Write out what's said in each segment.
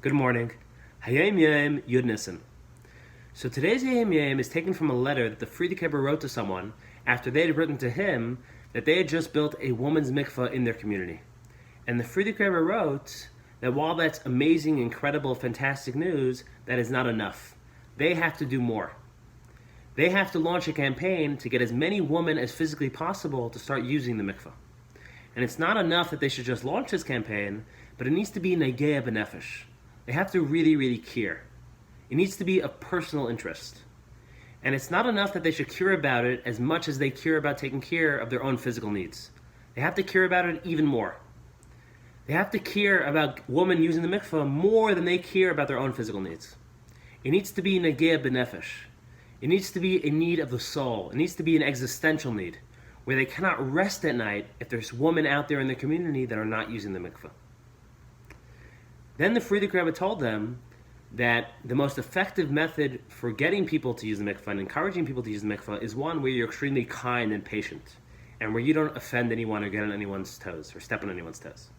Good morning. Hayom Yom, Yud Nissan. So today's Hayom Yom is taken from a letter that the Friediker Rebbe wrote to someone after they had written to him that they had just built a woman's mikvah in their community. And the Friediker Rebbe wrote that while that's amazing, incredible, fantastic news, that is not enough. They have to do more. They have to launch a campaign to get as many women as physically possible to start using the mikvah. And it's not enough that they should just launch this campaign, but it needs to be negea b'nefesh. They have to really, really care. It needs to be of personal interest. And it's not enough that they should care about it as much as they care about taking care of their own physical needs. They have to care about it even more. They have to care about women using the mikvah more than they care about their own physical needs. It needs to be negea b'nefesh. It needs to be a need of the soul. It needs to be an existential need, where they cannot rest at night if there's women out there in their community that are not using the mikvah. Then the Friediker Rebbe told them that the most effective method for getting people to use the mikvah and encouraging people to use the mikvah is one where you're extremely kind and patient, and where you don't offend anyone or get on anyone's toes or step on anyone's toes.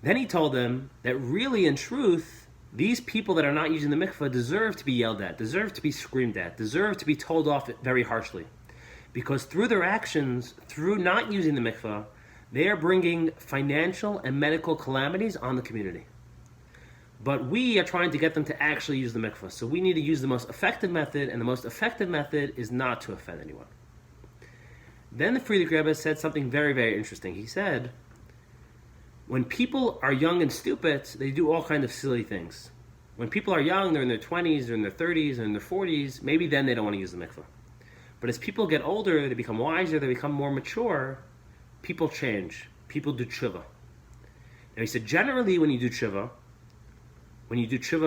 Then he told them that really, in truth, these people that are not using the mikvah deserve to be yelled at, deserve to be screamed at, deserve to be told off very harshly. Because through their actions, through not using the mikvah, they are bringing financial and medical calamities on the community. But we are trying to get them to actually use the mikvah. So we need to use the most effective method, and the most effective method is not to offend anyone. Then the Frieda Grab said something very, very interesting. He said, when people are young and stupid, they do all kinds of silly things. When people are young, they're in their 20s, they're in their 30s, they're in their 40s, maybe then they don't want to use the mikvah. But as people get older, they become wiser, they become more mature, people change. People do tshuva. Now he said, generally when you do tshuva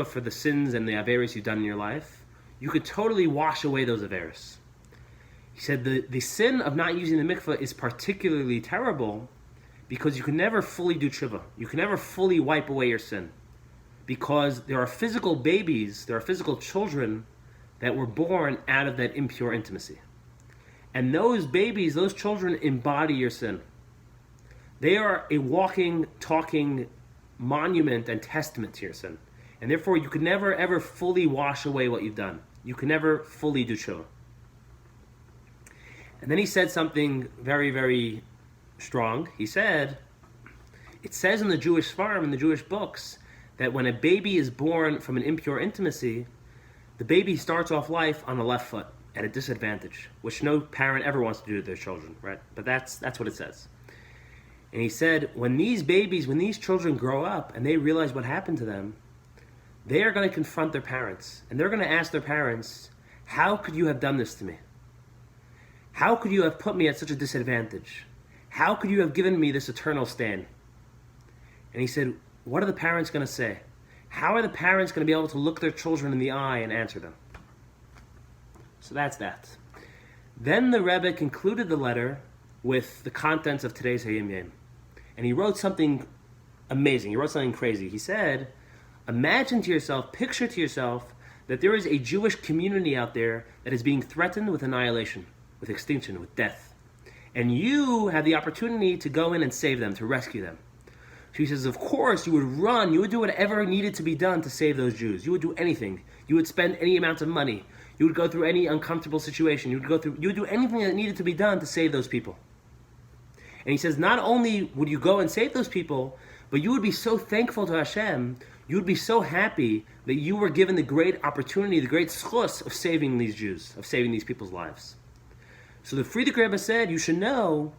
for the sins and the averos you've done in your life, you could totally wash away those averos. He said the sin of not using the mikvah is particularly terrible because you can never fully do tshuva. You can never fully wipe away your sin. Because there are physical babies, there are physical children that were born out of that impure intimacy. And those babies, those children embody your sin. They are a walking, talking monument and testament to your sin. And therefore, you could never, ever fully wash away what you've done. You can never fully do tshuva. And then he said something very, very strong. He said, it says in the Jewish farm, in the Jewish books, that when a baby is born from an impure intimacy, the baby starts off life on the left foot at a disadvantage, which no parent ever wants to do to their children, right? But that's what it says. And he said, when these children grow up and they realize what happened to them, they are going to confront their parents. And they're going to ask their parents, how could you have done this to me? How could you have put me at such a disadvantage? How could you have given me this eternal stain? And he said, what are the parents going to say? How are the parents going to be able to look their children in the eye and answer them? So that's that. Then the Rebbe concluded the letter with the contents of today's Hayom Yom. And he wrote something amazing. He wrote something crazy. He said, imagine to yourself, picture to yourself, that there is a Jewish community out there that is being threatened with annihilation, with extinction, with death. And you have the opportunity to go in and save them, to rescue them. So he says, of course, you would run, you would do whatever needed to be done to save those Jews. You would do anything. You would spend any amount of money. You would go through any uncomfortable situation. You would do anything that needed to be done to save those people. And he says, not only would you go and save those people, but you would be so thankful to Hashem, you would be so happy that you were given the great opportunity, the great schus of saving these Jews, of saving these people's lives. So the Friediker Rebbe said, you should know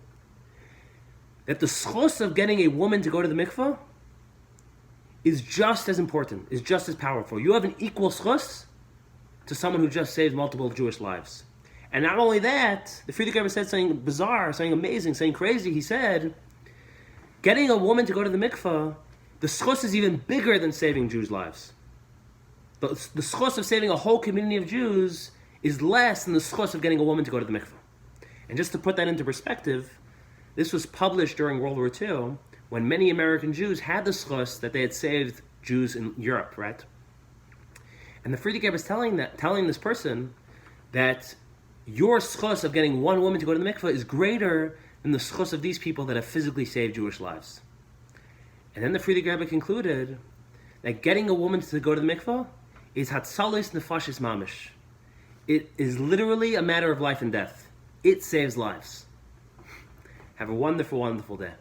that the schus of getting a woman to go to the mikvah is just as important, is just as powerful. You have an equal schus to someone who just saved multiple Jewish lives. And not only that, the Friediker Rebbe said something bizarre, something amazing, something crazy. He said, getting a woman to go to the mikvah, the schus is even bigger than saving Jews' lives. The schus of saving a whole community of Jews is less than the schus of getting a woman to go to the mikvah. And just to put that into perspective, this was published during World War II, when many American Jews had the schus that they had saved Jews in Europe, right? And the Friediker was telling this person that your schus of getting one woman to go to the mikveh is greater than the schus of these people that have physically saved Jewish lives. And then the Frieda Grab concluded that getting a woman to go to the mikvah is hatzalos nefashis mamish. It is literally a matter of life and death. It saves lives. Have a wonderful, wonderful day.